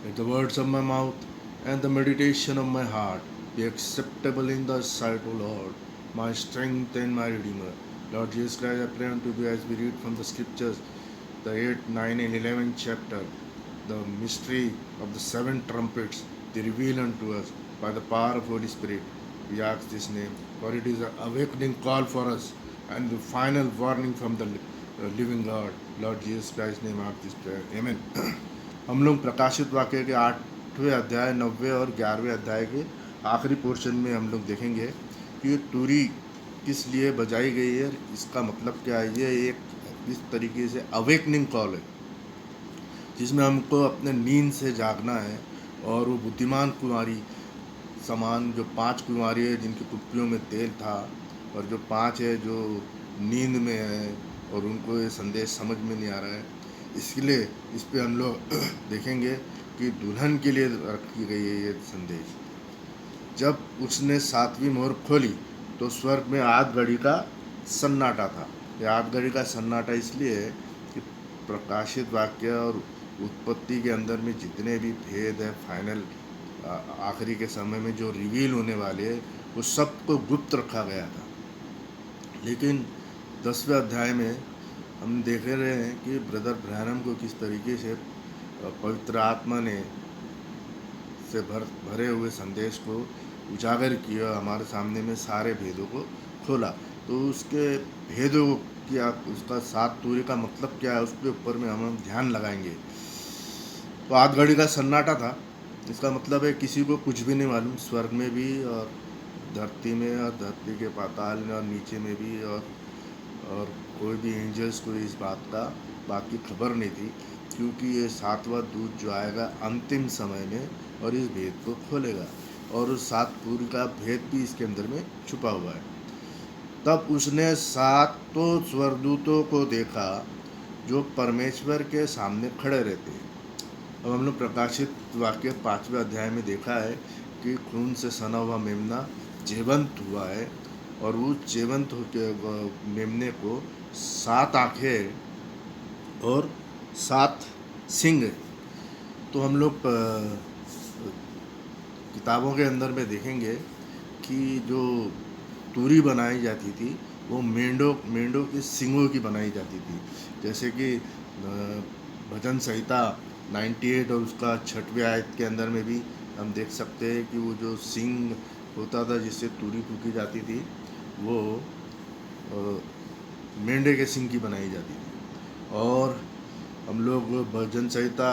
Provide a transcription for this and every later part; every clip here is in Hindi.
Let the words of my mouth and the meditation of my heart be acceptable in thy sight, O Lord, my strength and my Redeemer. Lord Jesus Christ, I pray unto thee as we read from the scriptures, the 8th, 9th, and 11th chapter, the mystery of the seven trumpets, they reveal unto us by the power of Holy Spirit. We ask this name, for it is an awakening call for us and the final warning from the living God. Lord Jesus Christ's name, I ask this prayer. Amen. हम लोग प्रकाशित वाक्य के 8वें अध्याय, 9वें और 11वें अध्याय के आखिरी पोर्शन में हम लोग देखेंगे कि ये तुरी किस लिए बजाई गई है, इसका मतलब क्या है। ये एक इस तरीके से अवेकनिंग कॉल है जिसमें हमको अपने नींद से जागना है। और वो बुद्धिमान कुमारी समान जो 5 कुमारी है जिनकी कुप्पियों में तेल था, और जो 5 है जो नींद में है और उनको ये संदेश समझ में नहीं आ रहा है, इसलिए इस पे हम लोग देखेंगे कि दुल्हन के लिए रखी गई है ये संदेश। जब उसने 7वीं मोहर खोली तो स्वर्ग में आध घड़ी का सन्नाटा था। ये आध घड़ी का सन्नाटा इसलिए है कि प्रकाशित वाक्य और उत्पत्ति के अंदर में जितने भी भेद है फाइनल आखिरी के समय में जो रिवील होने वाले हैं, वो सबको गुप्त रखा गया था। लेकिन 10वें अध्याय में हम देख रहे हैं कि ब्रदर ब्रैनम को किस तरीके से पवित्र आत्मा ने से भरे हुए संदेश को उजागर किया, हमारे सामने में सारे भेदों को खोला। तो उसके भेदों की उसका 7 तूरे का मतलब क्या है, उसके ऊपर में हम ध्यान लगाएंगे। तो आध घड़ी का सन्नाटा था, इसका मतलब है किसी को कुछ भी नहीं मालूम, स्वर्ग में भी और धरती में और धरती के पाताल में और नीचे में भी, और कोई भी एंजल्स को इस बात की खबर नहीं थी, क्योंकि ये 7वां दूत जो आएगा अंतिम समय में और इस भेद को खोलेगा, और उस 7 पूरी का भेद भी इसके अंदर में छुपा हुआ है। तब उसने 7 स्वर्गदूतों को देखा जो परमेश्वर के सामने खड़े रहते हैं। अब हम लोग प्रकाशित वाक्य 5वें अध्याय में देखा है कि खून से सना हुआ मेमना जीवंत हुआ है, और उस जीवंत मेमने को 7 आँखें और 7 सिंग। तो हम लोग किताबों के अंदर में देखेंगे कि जो तूरी बनाई जाती थी वो मेंढों के सिंगों की बनाई जाती थी। जैसे कि भजन संहिता 98 और उसका 6वें आयत के अंदर में भी हम देख सकते हैं कि वो जो सिंग होता था जिससे तूरी फूकी जाती थी, वो मेंढे के सिंग की बनाई जाती थी। और हम लोग भजन संहिता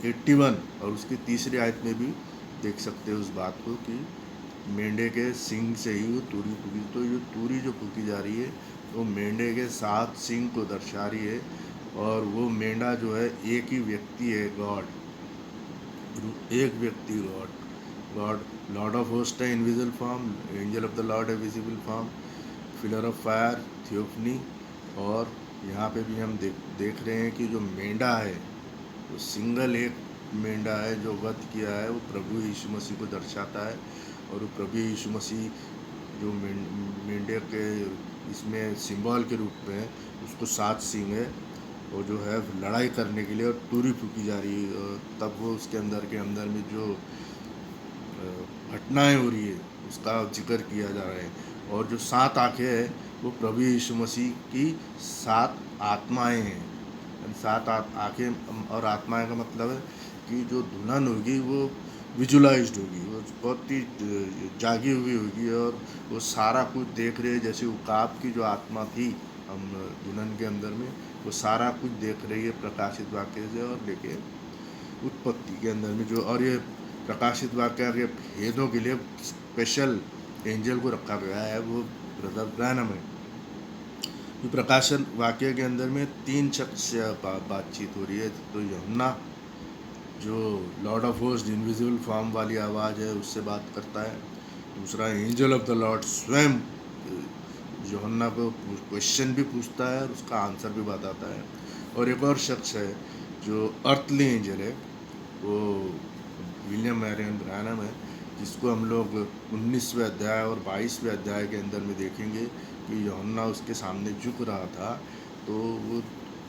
81 और उसकी 3री आयत में भी देख सकते हैं उस बात को कि मेंढे के सिंग से ही वो तूरी फूकी। तो ये तूरी जो फूकी जा रही है वो मेंढे के 7 सिंग को दर्शा रही है, और वो मेंढा जो है एक ही व्यक्ति है, गॉड, एक व्यक्ति गॉड लॉर्ड ऑफ होस्ट है invisible form, angel of the lord है visible form, pillar of fire theophany. और यहाँ पे भी हम देख रहे हैं कि जो मेंढा है वो सिंगल एक मेंढा है जो वध किया है, वो प्रभु यीशु मसीह को दर्शाता है। और वो प्रभु यीशु मसीह जो मेंढे के इसमें सिंबल के रूप में है, उसको 7 सींग है, वो जो है लड़ाई करने के लिए और तूरी फूकी जा रही है। और तब वो उसके अंदर में जो घटनाएं हो रही है उसका जिक्र किया जा रहा है। और जो 7 आँखें हैं वो प्रभु यीशु मसीह की 7 आत्माएं हैं। 7 आँखें और आत्माएं का मतलब है कि जो दुल्हन होगी वो विजुलाइज्ड होगी, वो बहुत ही जागी हुई होगी, और वो सारा कुछ देख रही है। जैसे उकाब की जो आत्मा थी हम दुल्हन के अंदर में, वो सारा कुछ देख रही है प्रकाशित वाक्य से और लेके उत्पत्ति के अंदर में जो। और ये प्रकाशित वाक्य के भेदों के लिए स्पेशल एंजल को रखा गया है, वो ब्रदर ब्रैनम है। तो प्रकाशन वाक्य के अंदर में 3 शख्स से बातचीत हो रही है। तो यूहन्ना जो Lord of host invisible form वाली आवाज़ है उससे बात करता है। दूसरा एंजल ऑफ द लॉर्ड स्वयं यूहन्ना को क्वेश्चन भी पूछता है और उसका आंसर भी बताता है। और एक और शख्स है जो अर्थली एंजल है, वो विलियम मैरियन ब्रैनम है, जिसको हम लोग 19वें अध्याय और 22वें अध्याय के अंदर में देखेंगे कि यूहन्ना उसके सामने झुक रहा था। तो वो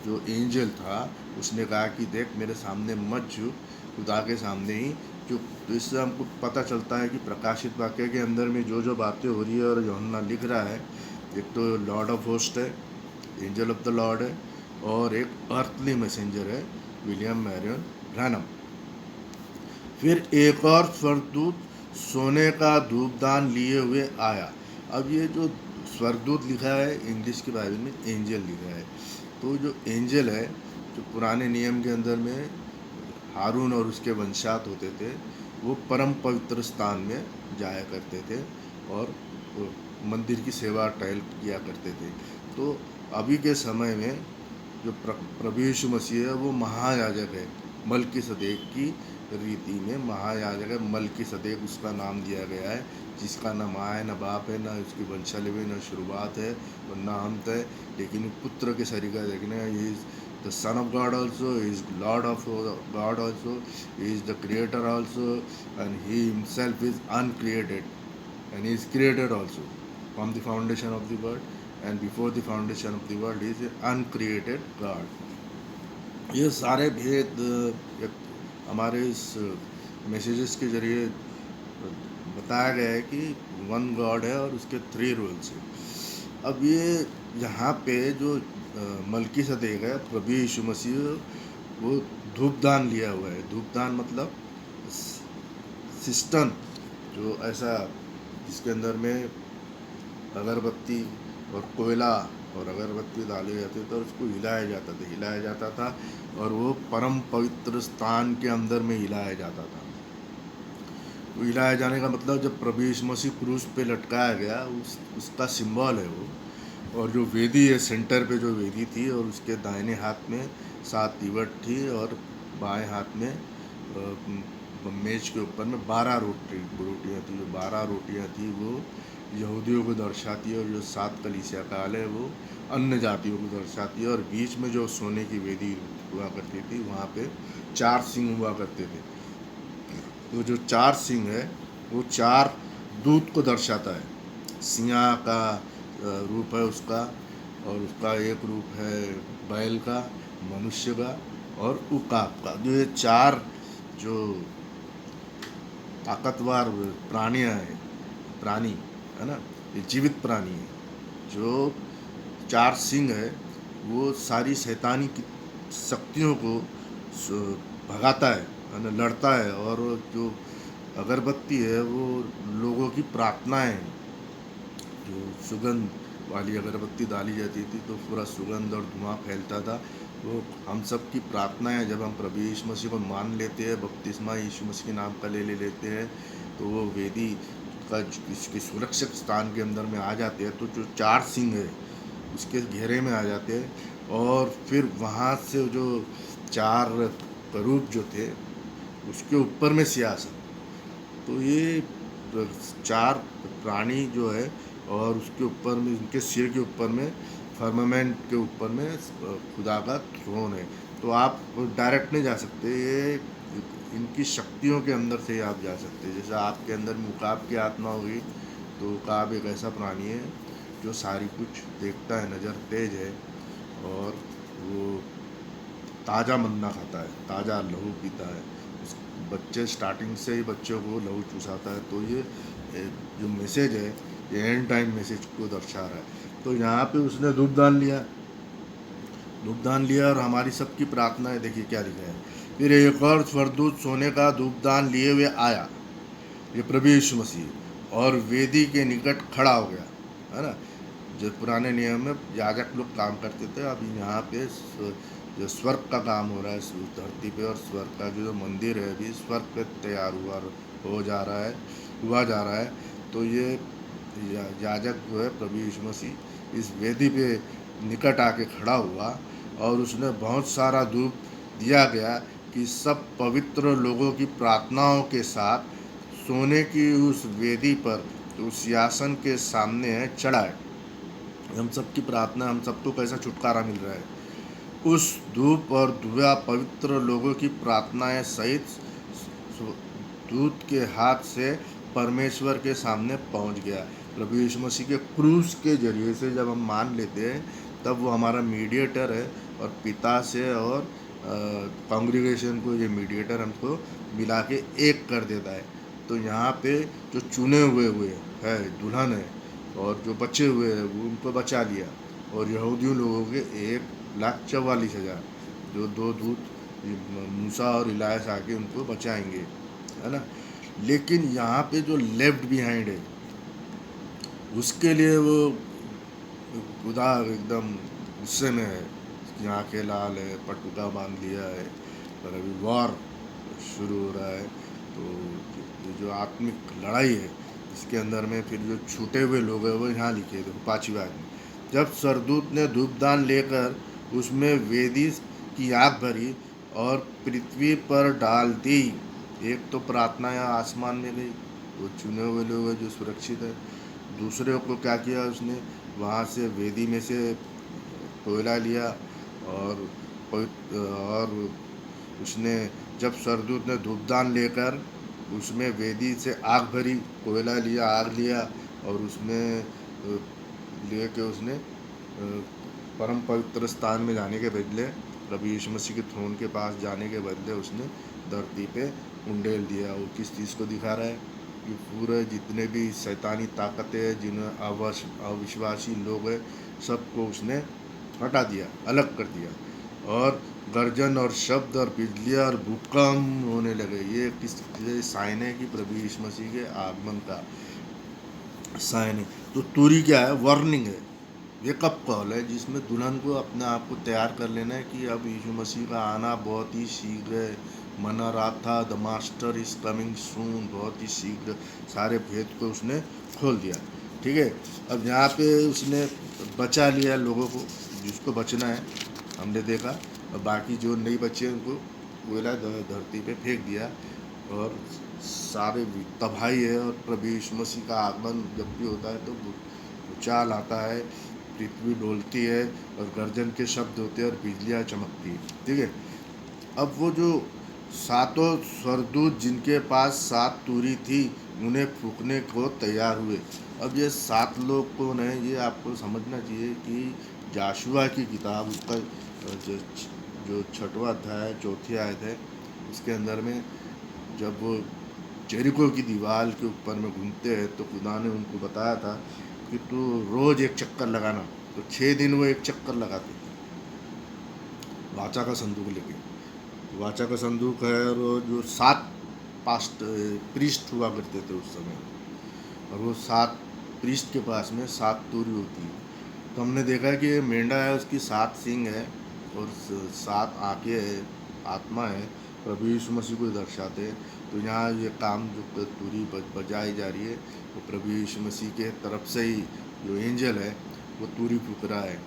जो एंजल था उसने कहा कि देख मेरे सामने मत झुक, खुदा के सामने ही। जो तो इससे हमको पता चलता है कि प्रकाशित वाक्य के अंदर में जो जो बातें हो रही है और यूहन्ना लिख रहा है, एक तो लॉर्ड ऑफ होस्ट है, एंजल ऑफ द लॉर्ड है, और एक अर्थली मैसेंजर है, विलियम मैरियन ब्रैनम। फिर एक और स्वर्गदूत सोने का धूपदान लिए हुए आया। अब ये जो स्वर्गदूत लिखा है इंग्लिश के बाइबल में एंजल लिखा है। तो जो एंजल है, जो पुराने नियम के अंदर में हारून और उसके वंशात होते थे, वो परम पवित्र स्थान में जाया करते थे और वो मंदिर की सेवा टहल किया करते थे। तो अभी के समय में जो प्रभु यीशु मसीह है वो महायाजक है, मलकीसदेक की रीति में महायाजक है। मलकीसदेक उसका नाम दिया गया है, जिसका न माँ है, न बाप है, न उसकी वंशावली, न शुरुआत है और न अंत है, लेकिन पुत्र के सरीका देखने he is the son of God also, is Lord of God also, is the creator also, and he himself is uncreated and he is created also from the foundation of the world, and before the foundation of the world he is an uncreated God. ये सारे भेद हमारे इस मैसेजेस के जरिए बताया गया है कि वन गॉड है और उसके 3 रोल्स हैं। अब ये यहाँ पे जो मलकीसदेक है, प्रभु यीशु मसीह, वो धूपदान लिया हुआ है। धूपदान मतलब सिस्टम, जो ऐसा जिसके अंदर में अगरबत्ती और कोयला और अगरबत्ती डाली जाती तो उसको हिलाया जाता था और वो परम पवित्र स्थान के अंदर में हिलाया जाता था। वो हिलाया जाने का मतलब जब प्रभु यीशु मसीह क्रूस पे लटकाया गया, उसका सिंबल है वो। और जो वेदी है, सेंटर पे जो वेदी थी, और उसके दाहिने हाथ में 7 तीवट थी और बाएं हाथ में मेज के ऊपर में 12 रोटियाँ थी। जो 12 रोटियाँ थी वो यहूदियों को दर्शाती है, और जो 7 कलीसिया काल है वो अन्य जातियों को दर्शाती है। और बीच में जो सोने की वेदी हुआ करती थी, वहाँ पे 4 सिंह हुआ करते थे। तो जो 4 सिंह है वो 4 दूत को दर्शाता है। सिंह का रूप है उसका, और उसका एक रूप है बैल का, मनुष्य का और उकाब का। जो ये 4 जो ताकतवर प्राणी है ना, ये जीवित प्राणी है। जो 4 सिंह है वो सारी शैतानी की शक्तियों को भगाता है ना, लड़ता है। और जो अगरबत्ती है वो लोगों की प्रार्थनाएं, जो सुगंध वाली अगरबत्ती डाली जाती थी तो पूरा सुगंध और धुआं फैलता था। वो हम सब की प्रार्थनाएं, जब हम प्रभु यीशु मसीह को मान लेते हैं, बपतिस्मा यीशु मसीह के नाम का ले लेते हैं, तो वो वेदी का इसके सुरक्षित स्थान के अंदर में आ जाते हैं। तो जो 4 सिंह है उसके घेरे में आ जाते हैं, और फिर वहाँ से जो 4 करूब जो थे उसके ऊपर में सिंहासन। तो ये 4 प्राणी जो है, और उसके ऊपर में, उनके सिर के ऊपर में, फर्मामेंट के ऊपर में खुदा का थ्रोन है। तो आप डायरेक्ट नहीं जा सकते, ये इनकी शक्तियों के अंदर से आप जा सकते हैं। जैसे आपके अंदर में उकाब की आत्मा होगी, तो उकाब एक ऐसा प्राणी है जो सारी कुछ देखता है, नज़र तेज है, और वो ताज़ा मन्ना खाता है, ताज़ा लहू पीता है। बच्चे स्टार्टिंग से ही बच्चों को लहू चूसाता है। तो ये जो मैसेज है ये एंड टाइम मैसेज को दर्शा रहा है। तो यहाँ पे उसने धूपदान लिया और हमारी सबकी प्रार्थनाएं, देखिए क्या लिखा है। फिर एक और स्वर्गदूत सोने का धूपदान लिए हुए आया, ये प्रभु यीशु मसीह, और वेदी के निकट खड़ा हो गया, है ना। जो पुराने नियम में याजक लोग काम करते थे, अब यहाँ पे जो स्वर्ग का काम हो रहा है उस धरती पे, और स्वर्ग का जो मंदिर है अभी स्वर्ग पे तैयार हुआ जा रहा है। तो ये याजक जो है प्रभु यीशु मसीह इस वेदी पे निकट आके खड़ा हुआ, और उसने बहुत सारा धूप दिया गया कि सब पवित्र लोगों की प्रार्थनाओं के साथ सोने की उस वेदी पर, उस सिंहासन के सामने चढ़ाए। हम सब की प्रार्थना, हम सबको कैसा छुटकारा मिल रहा है। उस धूप और धुआं पवित्र लोगों की प्रार्थनाएं सहित दूत के हाथ से परमेश्वर के सामने पहुंच गया। प्रभु यीशु मसीह के क्रूस के जरिए से जब हम मान लेते हैं, तब वो हमारा मीडिएटर है, और पिता से और कांग्रीगेशन को, ये मीडिएटर हमको मिला के एक कर देता है। तो यहाँ पे जो चुने हुए है दुल्हन है और जो बचे हुए हैं वो उनको बचा लिया, और यहूदियों लोगों के 1,44,000 जो दो दूत मूसा और इलायस आके उनको बचाएंगे, है ना। लेकिन यहाँ पे जो लेफ्ट बिहाइंड है उसके लिए वो खुदा एकदम गुस्से में है, उसकी आंखें लाल है, पटुका बांध लिया है, और अभी वॉर शुरू हो रहा है। तो ये जो आत्मिक लड़ाई है इसके अंदर में फिर जो छूटे हुए लोग हैं वो यहाँ लिखे थे 5वीं बात में, जब सरदूत ने धूपदान लेकर उसमें वेदी की आग भरी और पृथ्वी पर डाल दी। एक तो प्रार्थना यहाँ आसमान में गई, वो चुने हुए लोग हैं जो सुरक्षित है। दूसरे को क्या किया उसने, वहाँ से वेदी में से कोयला लिया और उसने, जब सरदूत ने धूपदान लेकर उसमें वेदी से आग भरी, कोयला लिया, आग लिया, और उसमें ले के उसने परम पवित्र स्थान में जाने के बदले, प्रभु यीशु मसीह के थ्रोन के पास जाने के बदले उसने धरती पे उंडेल दिया। वो किस चीज़ को दिखा रहा है कि पूरे जितने भी शैतानी ताकतें हैं, जिन्हें अविश्वासी लोग हैं, सबको उसने हटा दिया, अलग कर दिया। और गर्जन और शब्द और बिजलियाँ और भूकंप होने लगे। ये किस साइन है कि प्रभु यीशु मसीह के आगमन का साइन है। तो तुरी क्या है, वार्निंग है, वेकअप कॉल है, जिसमें दुल्हन को अपने आप को तैयार कर लेना है कि अब यीशु मसीह का आना बहुत ही शीघ्र है। मना रहा था the master is coming soon, बहुत ही शीघ्र। सारे भेद को उसने खोल दिया, ठीक है। अब यहाँ पे उसने बचा लिया लोगों को, जिसको बचना है हमने देखा, और बाकी जो नहीं बचे उनको कोयला धरती पे फेंक दिया, और सारे तबाही है। और प्रभु यीशु मसीह का आगमन जब भी होता है तो भूचाल आता है, पृथ्वी डोलती है, और गर्जन के शब्द होते हैं और बिजलियाँ चमकती है, ठीक है। अब वो जो सातों स्वर्गदूत जिनके पास 7 तूरी थी उन्हें फूकने को तैयार हुए। अब ये 7 लोग कौन है, ये आपको समझना चाहिए कि जाशुआ की किताब उसका जो 6वां अध्याय 4थी आयत है, उसके अंदर में जब वो जेरिको की दीवार के ऊपर में घूमते हैं तो खुदा ने उनको बताया था कि तू रोज़ एक चक्कर लगाना। तो 6 दिन वो एक चक्कर लगाते थे वाचा का संदूक लेके। वाचा का संदूक है, और जो 7 पास्ट प्रीस्ट हुआ करते थे उस समय, और वो 7 प्रीस्ट के पास में 7 तूरी होती है। तो हमने देखा कि ये मेंढा है, उसकी 7 सींग है और 7 आंखें है, आत्मा है, प्रभु यीशु मसीह को दर्शाते हैं। तो यहाँ ये काम जो तूरी बजाई जा रही है वो प्रभु यीशु मसीह के तरफ से ही, जो एंजल है वो तूरी फूक रहा है,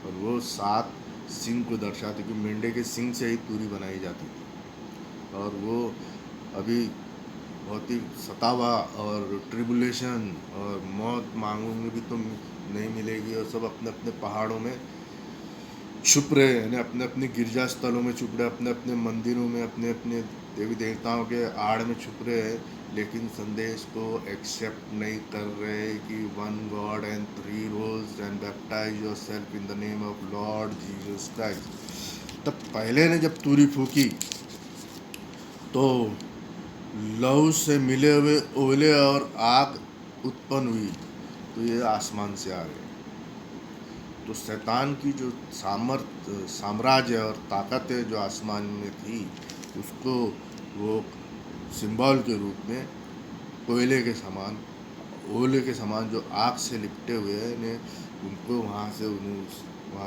और वो 7 सिंह को दर्शाते, कि मेंढे के सिंह से ही तूरी बनाई जाती थी। और वो अभी बहुत ही सतावा और ट्रिबुलेशन और मौत मांगोगे भी तो नहीं मिलेगी, और सब अपने अपने पहाड़ों में छुप रहे, यानी अपने अपने गिरजा स्थलों में छुप रहे, अपने अपने मंदिरों में, अपने अपने देवी देवताओं के आड़ में छुप रहे हैं, लेकिन संदेश को एक्सेप्ट नहीं कर रहे कि 1 god and 3 roles and baptize yourself in the name of Lord Jesus Christ. तब पहले ने जब तूरी फूकी तो लहू से मिले हुए ओले और आग उत्पन्न हुई। तो ये आसमान से आ गए। तो शैतान की जो साम्राज्य और ताकत है जो आसमान में थी, उसको वो सिंबल के रूप में कोयले के समान, ओले के समान जो आग से लिपटे हुए हैं ने, उनको वहाँ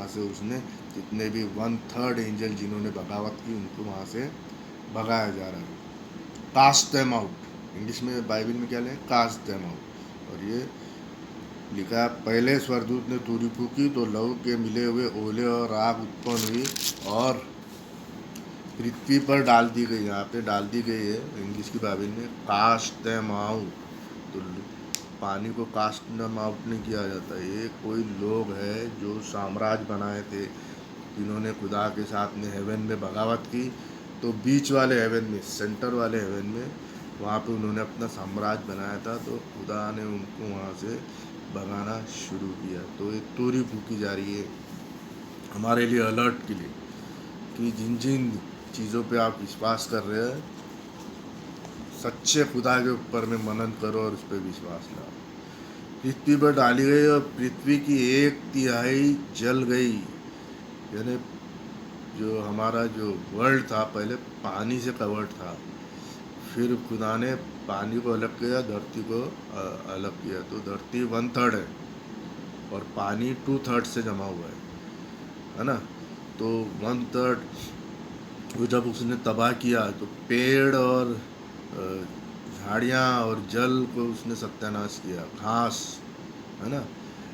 से उसने जितने भी 1/3 एंजल जिन्होंने बगावत की उनको वहाँ से भगाया जा रहा है। कास्ट देम आउट, इंग्लिश में बाइबल में क्या लें, कास्ट देम आउट। और ये लिखा है, पहले स्वर्गदूत ने तूरी फूकी तो लहू के मिले हुए ओले और आग उत्पन्न हुई और पृथ्वी पर डाल दी गई। यहाँ पे डाल दी गई है इंग्लिश की बाइबल में कास्ट देम आउट। तो पानी को कास्ट देम आउट नहीं किया जाता। ये कोई लोग है जो साम्राज्य बनाए थे, जिन्होंने खुदा के साथ में हेवन में बगावत की। तो बीच वाले हेवन में, सेंटर वाले हेवन में, वहाँ पे उन्होंने अपना साम्राज्य बनाया था। तो खुदा ने उनको वहाँ से भगाना शुरू किया। तो ये तूरी फूकी जा रही है हमारे लिए, अलर्ट के लिए। कि जिन जिन चीज़ों पे आप विश्वास कर रहे हैं, सच्चे खुदा के ऊपर में मनन करो और उस पर विश्वास लाओ। पृथ्वी पर डाली गई और पृथ्वी की 1/3 जल गई। यानी जो हमारा जो वर्ल्ड था पहले पानी से कवर्ड था, फिर खुदा ने पानी को अलग किया, धरती को अलग किया, तो धरती 1/3 है और पानी 2/3 से जमा हुआ है ना। तो 1/3 वो जब उसने तबाह किया तो पेड़ और झाड़ियाँ और जल को उसने सत्यानाश किया, घास है ना,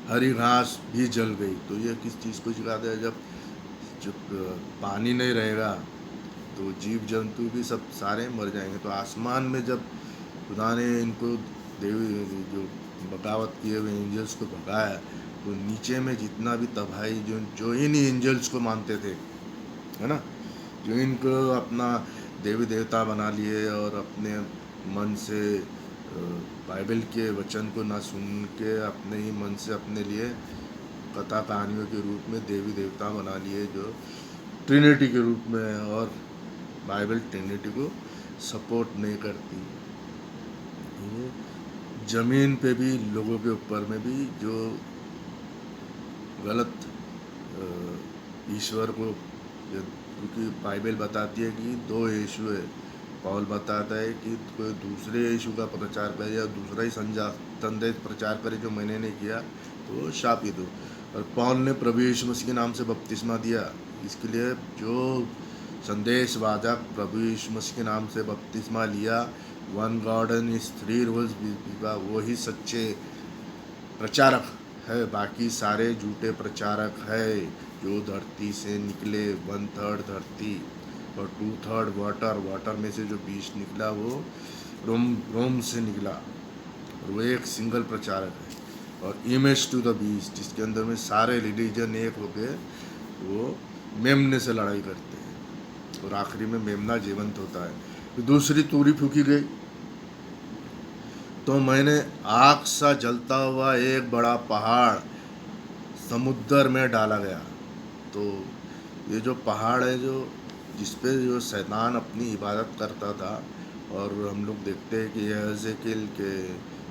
हरी घास भी जल गई। तो ये किस चीज़ को सिखाता है, जब पानी नहीं रहेगा तो जीव जंतु भी सब सारे मर जाएंगे। तो आसमान में जब खुदा ने इनको देवी जो बगावत किए हुए एंजल्स को भगाया, तो नीचे में जितना भी तबाही जो इन एंजल्स को मानते थे, है ना, जो इनको अपना देवी देवता बना लिए और अपने मन से बाइबल के वचन को ना सुन के अपने ही मन से अपने लिए कथा कहानियों के रूप में देवी देवता बना लिए, जो ट्रिनिटी के रूप में है, और बाइबल ट्रिनिटी को सपोर्ट नहीं करती। ज़मीन पे भी लोगों के ऊपर में भी जो गलत ईश्वर को, क्योंकि बाइबल बताती है कि 2 यीशु है। पौल बताता है कि कोई दूसरे यीशु का प्रचार करे या दूसरा ही संदेश प्रचार करे जो मैंने नहीं किया तो शापित हो। और पौल ने प्रभु यीशु मसीह के नाम से बपतिस्मा दिया, इसके लिए जो संदेश वाचक प्रभु यीशु मसीह के नाम से बपतिस्मा लिया, 1 गॉड एंड हिज 3 रूल्स, वो ही सच्चे प्रचारक है। बाकी सारे झूठे प्रचारक है जो धरती से निकले, 1/3 धरती और 2/3 वाटर में से जो बीज निकला वो रोम से निकला, और वो एक सिंगल प्रचारक है। और इमेज टू द बीस्ट, जिसके अंदर में सारे रिलीजन एक हो गए, वो मेमने से लड़ाई करते हैं और आखिरी में मेमना जीवंत होता है। तो दूसरी तूरी फूकी गई तो मैंने आग सा जलता हुआ एक बड़ा पहाड़ समुद्र में डाला गया। तो ये जो पहाड़ है, जो जिसपे जो शैतान अपनी इबादत करता था, और हम लोग देखते हैं कि यहेज़ेकिएल के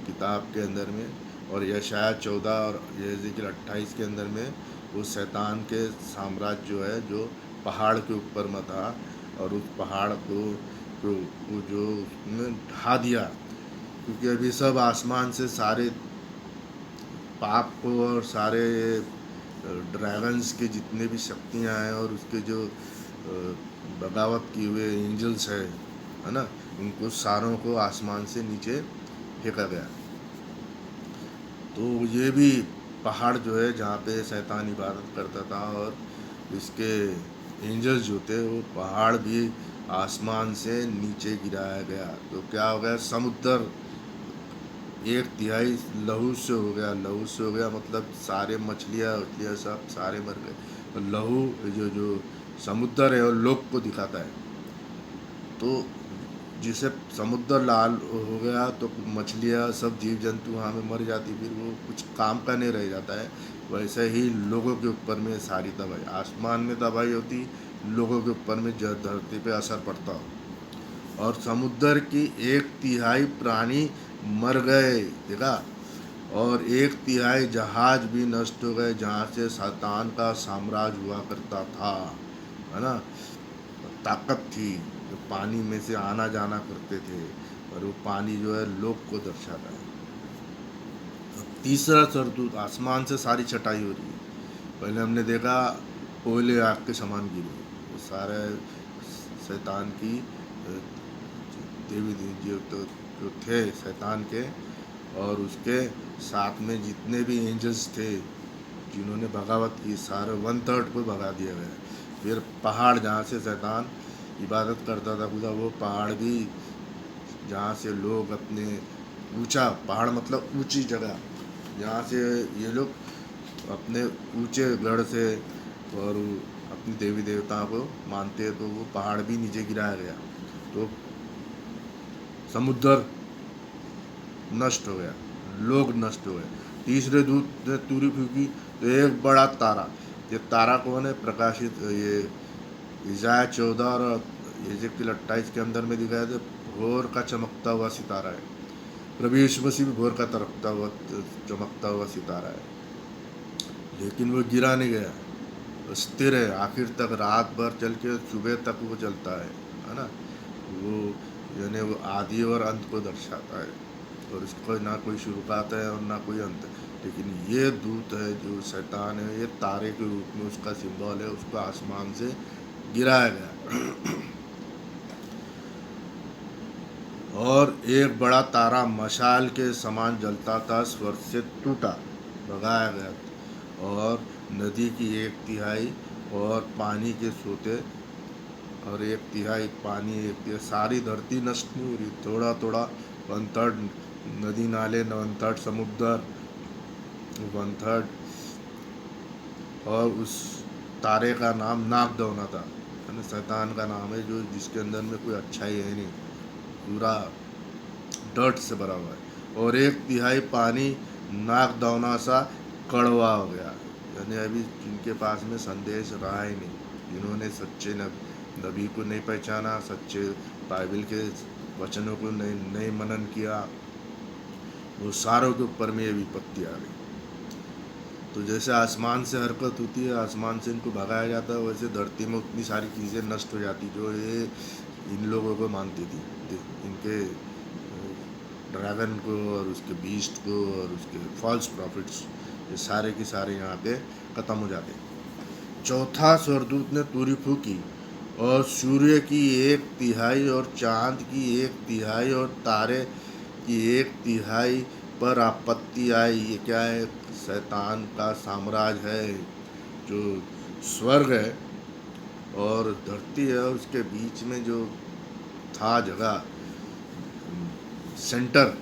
किताब के अंदर में और यशायाह 14 और यहेज़ेकिएल 28 के अंदर में वो शैतान के साम्राज्य जो है जो पहाड़ के ऊपर में था, और उस पहाड़ को जो उसने ढा दिया, क्योंकि अभी सब आसमान से सारे पाप को और सारे ड्रैगन्स के जितने भी शक्तियाँ हैं और उसके जो बगावत किए हुए एंजल्स है ना, उनको सारों को आसमान से नीचे फेंका गया। तो ये भी पहाड़ जो है जहाँ पे शैतान इबादत करता था और इसके एंजल्स जो थे, वो पहाड़ भी आसमान से नीचे गिराया गया। तो क्या हो गया, समुद्र 1/3 लहू से हो गया। लहू से हो गया मतलब सारे मछलियाँ सब सारे मर गए। तो लहू जो समुद्र है और लोक को दिखाता है। तो जिसे समुद्र लाल हो गया तो मछलियाँ सब जीव जंतु वहाँ में मर जाती, फिर वो कुछ काम का नहीं रह जाता है। वैसे ही लोगों के ऊपर में सारी तबाही, आसमान में तबाही होती, लोगों के ऊपर में धरती पे असर पड़ता हो। और समुद्र की 1/3 प्राणी मर गए, देखा, और 1/3 जहाज भी नष्ट हो गए जहाँ से शैतान का साम्राज्य हुआ करता था, है ना, ताकत थी, जो पानी में से आना जाना करते थे, और वो पानी जो है लोक को दर्शाता है। तीसरा सरदूत, आसमान से सारी छटाई हो रही है। पहले हमने देखा कोयले आग के समान गिरे, वो सारे शैतान की देवी जो थे शैतान के, और उसके साथ में जितने भी एंजल्स थे जिन्होंने बगावत की, सारे 1/3 को भगा दिया गया। फिर पहाड़ जहाँ से शैतान इबादत करता था खुदा, वो पहाड़ भी जहाँ से लोग अपने ऊंचा पहाड़ मतलब ऊंची जगह, जहाँ से ये लोग अपने ऊंचे गढ़ से और अपनी देवी देवताओं को मानते हैं, तो वो पहाड़ भी नीचे गिराया गया। तो समुद्र नष्ट हो गया, लोग नष्ट हो गए। तीसरे दूत ने तुरी फूकी तो एक बड़ा तारा, ये तारा कौन है, प्रकाशित ये इज़ाया 14 और यहेज़केल 28 के अंदर में दिखाया था भोर का चमकता हुआ सितारा है। प्रभु यीशु मसीह भी भोर का चमकता हुआ सितारा है, लेकिन वो गिरा नहीं गया, स्थिर है आखिर तक, रात भर चल के सुबह तक वो चलता है ना। वो यानी वो आदि और अंत को दर्शाता है, और इसको ना कोई शुरुआत है और ना कोई अंत। लेकिन ये दूत है जो शैतान है, ये तारे के रूप में उसका सिंबल है, उसको आसमान से गिराया गया। और एक बड़ा तारा मशाल के समान जलता था, स्वर्ग से टूटा, भगाया गया, और नदी की 1/3 और पानी के सोते, और 1/3 पानी, 1/3 सारी धरती नष्ट नहीं हो रही, थोड़ा थोड़ा 1/3 नदी नाले, 1/3 समुद्र, 1/3। और उस तारे का नाम नागदौना था, शैतान का नाम है, जो जिसके अंदर में कोई अच्छाई है नहीं, पूरा डर्ट से भरा हुआ है। और 1/3 पानी नागदौना सा कड़वा हो गया, यानी अभी जिनके पास में संदेश रहा ही नहीं, जिन्होंने सच्चे नबी को नहीं पहचाना, सच्चे बाइबल के वचनों को नहीं मनन किया, वो सारों के ऊपर में ये विपत्ति आ गई। तो जैसे आसमान से हरकत होती है, आसमान से इनको भगाया जाता है, वैसे धरती में उतनी सारी चीज़ें नष्ट हो जाती जो ये इन लोगों को मानती थी, इनके ड्रैगन को और उसके बीस्ट को और उसके फॉल्स प्रॉफिट्स, ये सारे के सारे यहाँ पे ख़त्म हो जाते। चौथा स्वर्गदूत ने तुरी फूकी, और सूर्य की 1/3 और चांद की 1/3 और तारे की 1/3 पर आपत्ति आई। ये क्या है? शैतान का साम्राज्य है, जो स्वर्ग है और धरती है, उसके बीच में जो था जगह, सेंटर,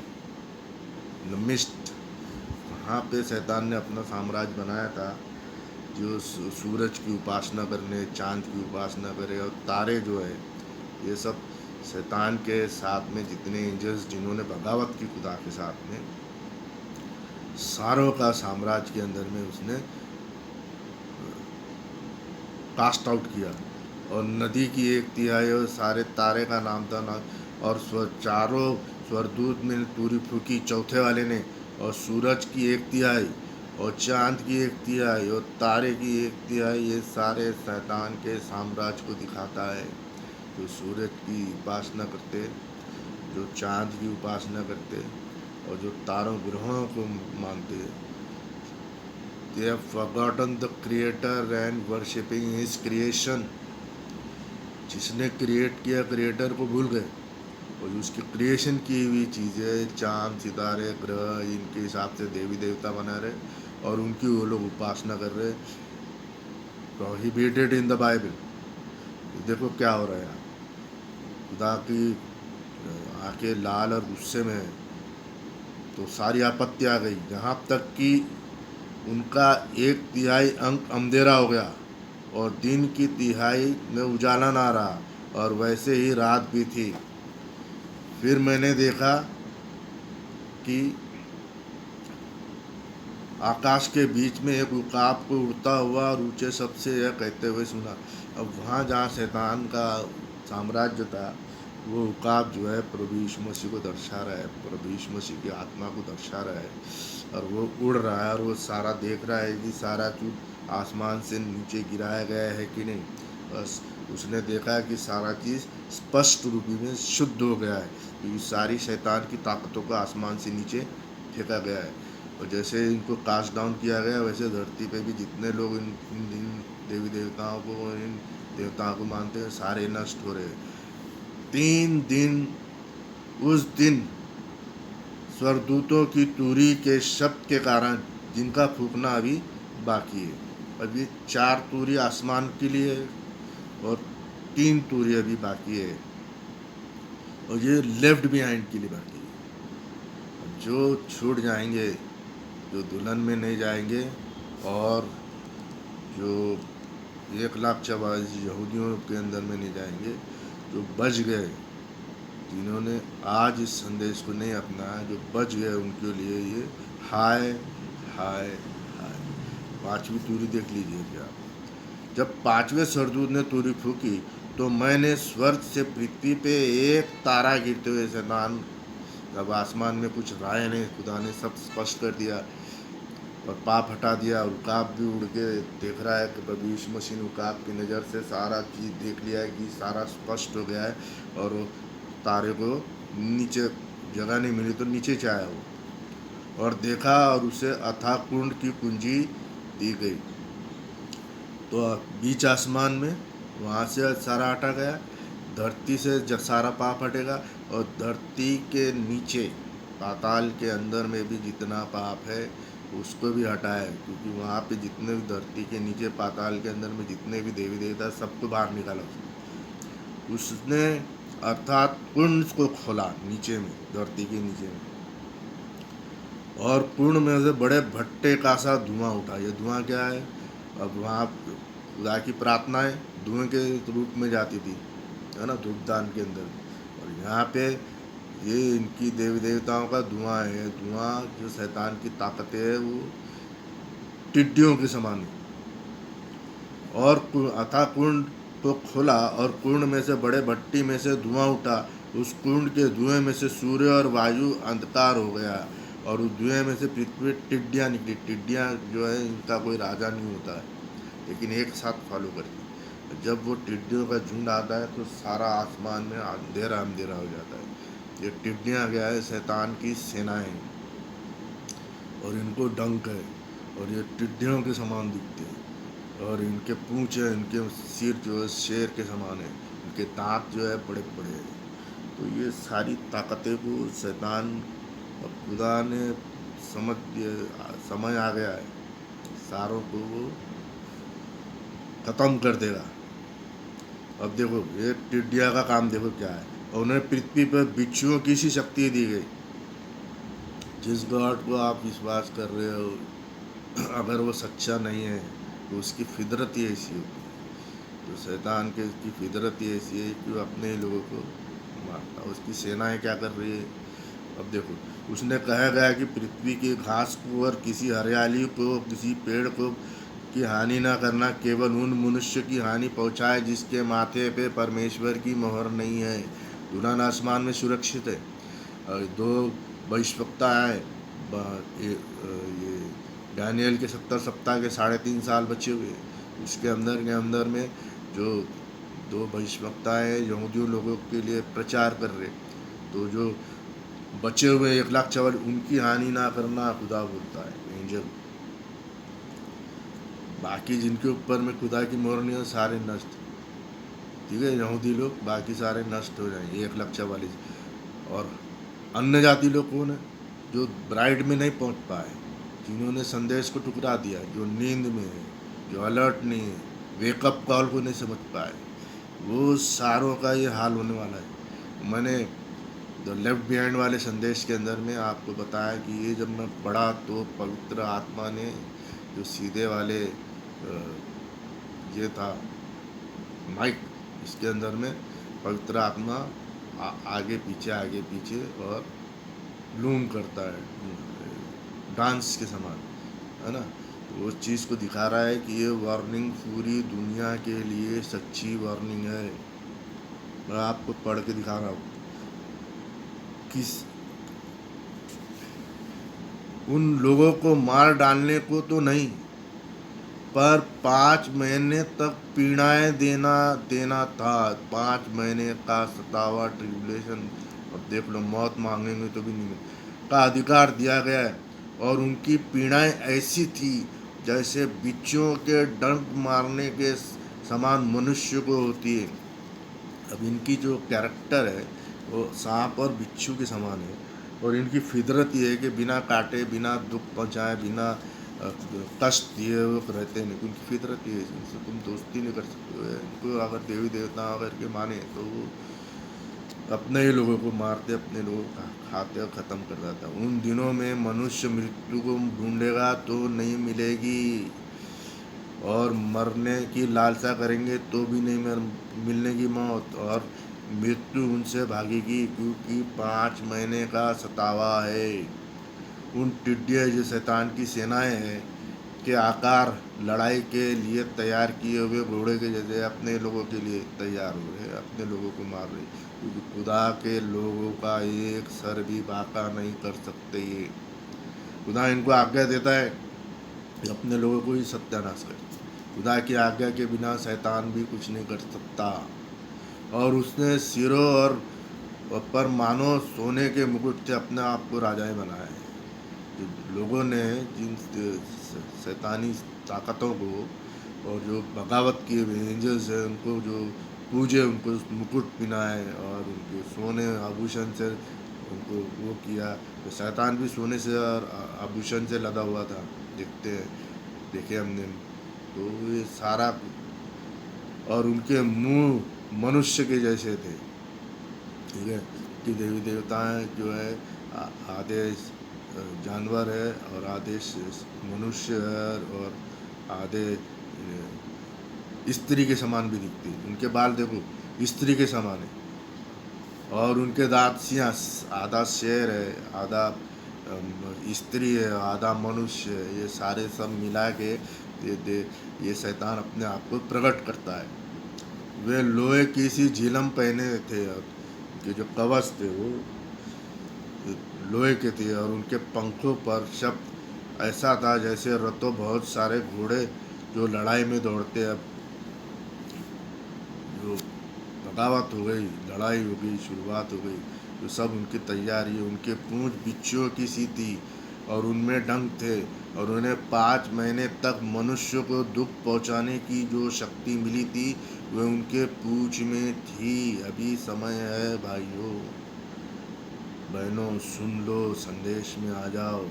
मिस्ट, वहाँ पे शैतान ने अपना साम्राज्य बनाया था, जो सूरज की उपासना करने, चांद की उपासना करे, और तारे जो है ये सब शैतान के साथ में जितने एंजल्स जिन्होंने बगावत की खुदा के साथ में, सारों का साम्राज्य के अंदर में उसने कास्ट आउट किया। और नदी की 1/3 और सारे तारे का नाम था ना, और चारों स्वर्गदूत में तुरी फूकी, चौथे वाले ने, और सूरज की 1/3 और चांद की 1/3 और तारे की 1/3, ये सारे शैतान के साम्राज्य को दिखाता है। जो सूरज की उपासना करते, जो चांद की उपासना करते, और जो तारों ग्रहों को मानते, they have forgotten the creator and worshipping his creation। जिसने क्रिएट किया, क्रिएटर को भूल गए, और उसकी क्रिएशन की हुई चीज़ें, चांद, सितारे, ग्रह, इनके हिसाब से देवी देवता बना रहे, और उनकी वो लोग उपासना कर रहे, प्रोहिबिटेड इन द बाइबल। देखो क्या हो रहा है, खुदा की आंखें लाल और गुस्से में है, तो सारी आपत्ति आ गई, यहाँ तक कि उनका 1/3 अंक अंधेरा हो गया, और दिन की 1/3 में उजाला ना रहा, और वैसे ही रात भी थी। फिर मैंने देखा कि आकाश के बीच में एक उकाब को उड़ता हुआ और ऊंचे शब्द से यह कहते हुए सुना। अब वहाँ जहाँ शैतान का साम्राज्य था, वो उकाब जो है प्रभु यीशु मसीह को दर्शा रहा है, प्रभु यीशु मसीह की आत्मा को दर्शा रहा है, और वो उड़ रहा है, और वो सारा देख रहा है कि सारा चीज़ आसमान से नीचे गिराया गया है कि नहीं। बस उसने देखा कि सारा चीज़ स्पष्ट रूप में शुद्ध हो गया है, क्योंकि सारी शैतान की ताकतों को आसमान से नीचे फेंका गया है। और जैसे इनको कास्ट डाउन किया गया, वैसे धरती पे भी जितने लोग इन देवी देवताओं को, इन देवताओं को मानते हैं, सारे नष्ट हो रहे। 3 दिन, उस दिन स्वर्गदूतों की तुरी के शब्द के कारण, जिनका फूकना अभी बाकी है, अभी 4 तुरी आसमान के लिए है, और 3 तुरी अभी बाकी है, और ये लेफ्ट बिहाइंड के लिए बाकी है। जो छूट जाएंगे, जो दुल्हन में नहीं जाएंगे, और जो 144 यहूदियों के अंदर में नहीं जाएंगे, जो बच गए, जिन्होंने आज इस संदेश को नहीं अपनाया, जो बच गए, उनके लिए ये हाय हाय हाय। 5वीं तुरी देख लीजिए क्या। जब पांचवें स्वर्गदूत ने तुरही फूकी तो मैंने स्वर्ग से पृथ्वी पे एक तारा गिरते हुए शैतान, जब आसमान में कुछ रहा नहीं, खुदा ने सब स्पष्ट कर दिया और पाप हटा दिया। और उकाब भी उड़ के देख रहा है कि प्रभु यीशु मसीह ने उकाब की नज़र से सारा चीज़ देख लिया है कि सारा स्पष्ट हो गया है। और वो तारे को नीचे जगह नहीं मिली तो नीचे से आया वो, और देखा और उसे अथाह कुंड की कुंजी दी गई। तो बीच आसमान में वहाँ से सारा हटा गया, धरती से सारा पाप हटेगा, और धरती के नीचे पाताल के अंदर में भी जितना पाप है उसको भी हटाया, क्योंकि वहाँ पे जितने भी धरती के नीचे पाताल के अंदर में जितने भी देवी देवता सबको बाहर निकाला उसने अर्थात कुंड को खोला नीचे में, धरती के नीचे में, और कुंड में से बड़े भट्टे का सा धुआं उठा। ये धुआं क्या है? अब वहाँ खुदा की प्रार्थनाएं धुएं के रूप में जाती थी, है ना, धूपदान के अंदर। और यहाँ पे ये इनकी देवी देवताओं का धुआं है। धुआं जो शैतान की ताकतें है वो टिड्डियों के समान है। और अथा कुंड को खोला और कुंड में से बड़े भट्टी में से धुआं उठा। उस कुंड के धुएं में से सूर्य और वायु अंधकार हो गया, और उस धुएं में से पृथ्वी टिड्डियाँ निकली। टिड्डियाँ जो है इनका कोई राजा नहीं होता है, लेकिन एक साथ फॉलो करती। जब वो टिड्डियों का झुंड आता है तो सारा आसमान में अंधेरा अंधेरा हो जाता है। ये टिड्डियाँ क्या है? शैतान की सेनाएं, और इनको डंक है, और ये टिड्डियों के समान दिखते हैं, और इनके पूँछ है, इनके सिर जो है शेर के समान है, इनके दांत जो है बड़े बड़े हैं। तो ये सारी ताकतें को शैतान, अब खुदा ने समय आ गया है, सारों को वो ख़त्म कर देगा। अब देखो ये टिड्डिया का काम देखो क्या है। और उन्हें पृथ्वी पर बिच्छुओं की सी शक्ति दी गई। जिस गॉड को आप विश्वास कर रहे हो अगर वो सच्चा नहीं है तो उसकी फितरत ही ऐसी होती है। तो शैतान के की फितरत ही ऐसी है कि वो अपने ही लोगों को मारता है। उसकी सेनाएं क्या कर रही है? अब देखो, उसने कहा गया कि पृथ्वी की घास को और किसी हरियाली को, किसी पेड़ को की हानि ना करना, केवल उन मनुष्य की हानि पहुंचाए जिसके माथे पे परमेश्वर की मोहर नहीं है। दुल्हन आसमान में सुरक्षित है। और 2 भविष्यवक्ता आए, ये दानियल के 70 सप्ताह के 3.5 साल बचे हुए। उसके अंदर में जो 2 भविष्यवक्ता हैं यहूदियों लोगों के लिए प्रचार कर रहे, तो जो बचे हुए 1,44,000 उनकी हानि ना करना खुदा बोलता है, एंजल। बाकी जिनके ऊपर में खुदा की मोहर नहीं है सारे नष्ट, ठीक है, यहूदी लोग बाकी सारे नष्ट हो जाएंगे, 1,44,000। और अन्य जाति लोग कौन है? जो ब्राइड में नहीं पहुंच पाए, जिन्होंने संदेश को ठुकरा दिया, जो नींद में है, जो अलर्ट नहीं है, वेकअप कॉल को नहीं समझ पाए, वो सारों का ये हाल होने वाला है। मैंने द लेफ्ट बिहाइंड वाले संदेश के अंदर में आपको बताया कि ये जब मैं पढ़ा तो पवित्र आत्मा ने जो सीधे वाले ये था माइक, इसके अंदर में पवित्र आत्मा आगे पीछे और लूम करता है, डांस के समान, है ना। तो उस चीज़ को दिखा रहा है कि ये वार्निंग पूरी दुनिया के लिए सच्ची वार्निंग है। मैं आपको पढ़ के दिखा रहा हूँ। किस उन लोगों को मार डालने को तो नहीं, पर 5 महीने तक पीड़ाएं देना था। 5 महीने का सतावा, ट्रिब्यूलेशन, अब देख लो, मौत मांगेंगे तो भी नहीं का अधिकार दिया गया है। और उनकी पीड़ाएं ऐसी थी जैसे बिच्छुओं के डंक मारने के समान मनुष्य को होती है। अब इनकी जो कैरेक्टर है वो सांप और बिच्छू के समान है, और इनकी फितरत ये है कि बिना काटे, बिना दुख पहुँचाए, बिना कष्ट दिए वो रहते नहीं। उनकी फितरत ये है, इनसे तुम दोस्ती नहीं कर सकते हो। इनको अगर देवी देवता करके माने तो वो अपने ही लोगों को मारते, अपने लोगों को खाते और ख़त्म कर देता। उन दिनों में मनुष्य मृत्यु को ढूंढेगा तो नहीं मिलेगी, और मरने की लालसा करेंगे तो भी नहीं मिलने की मौत, और मृत्यु उनसे भागेगी, क्योंकि 5 महीने का सतावा है। उन टिड्डियाँ जो शैतान की सेनाएं हैं उनके आकार लड़ाई के लिए तैयार किए हुए घोड़े के जैसे अपने लोगों के लिए तैयार हो रहे, अपने लोगों को मार रहे, क्योंकि खुदा के लोगों का एक सर भी बाका नहीं कर सकते ये। खुदा इनको आज्ञा देता है कि अपने लोगों को ही सत्यानाश करे। खुदा की आज्ञा के बिना शैतान भी कुछ नहीं कर सकता। और उसने सिरों और पर मानो सोने के मुकुट से अपने आप को राजाएं बनाया है। जो लोगों ने जिन शैतानी ताकतों को और जो बगावत किए हुए एंजल्स हैं उनको जो पूजे, उनको मुकुट पिनाए और उनके सोने आभूषण से उनको वो किया। तो शैतान भी सोने से और आभूषण से लदा हुआ था, देखे हमने। तो ये सारा, और उनके मुंह मनुष्य के जैसे थे, ठीक है, कि देवी देवताएं जो है आधे जानवर है और आधे मनुष्य है और आधे स्त्री के समान भी दिखती है। उनके बाल देखो स्त्री के समान है और उनके दांत सियाँ, आधा शेर है, आधा स्त्री है, आधा मनुष्य है। ये सारे सब मिला के ये शैतान अपने आप को प्रकट करता है। वे लोहे की सी झिलम पहने थे, कि जो कवच थे वो लोहे के थे और उनके पंखों पर शब्द ऐसा था जैसे रतों बहुत सारे घोड़े जो लड़ाई में दौड़ते। अब जो बगावत हो गई, लड़ाई हो गई, शुरुआत हो गई, तो सब उनकी तैयारी। उनके पूंछ बिच्छुओं की सी थी और उनमें डंक थे और उन्हें 5 महीने तक मनुष्य को दुख पहुंचाने की जो शक्ति मिली थी वह उनके पूंछ में थी। अभी समय है भाइयों बहनों, सुन लो, संदेश में आ जाओ।